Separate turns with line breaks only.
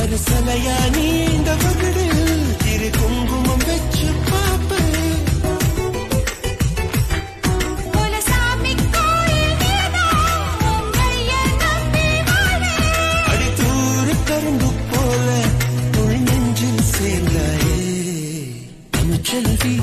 சிலையா நீண்ட வகுடில் திரு குங்குமம் வச்சு பாப்ப அடித்தூறு கரும்பு போல உள் நெஞ்சில் சேர்ந்தாயே தமிழ்ச்செல்வி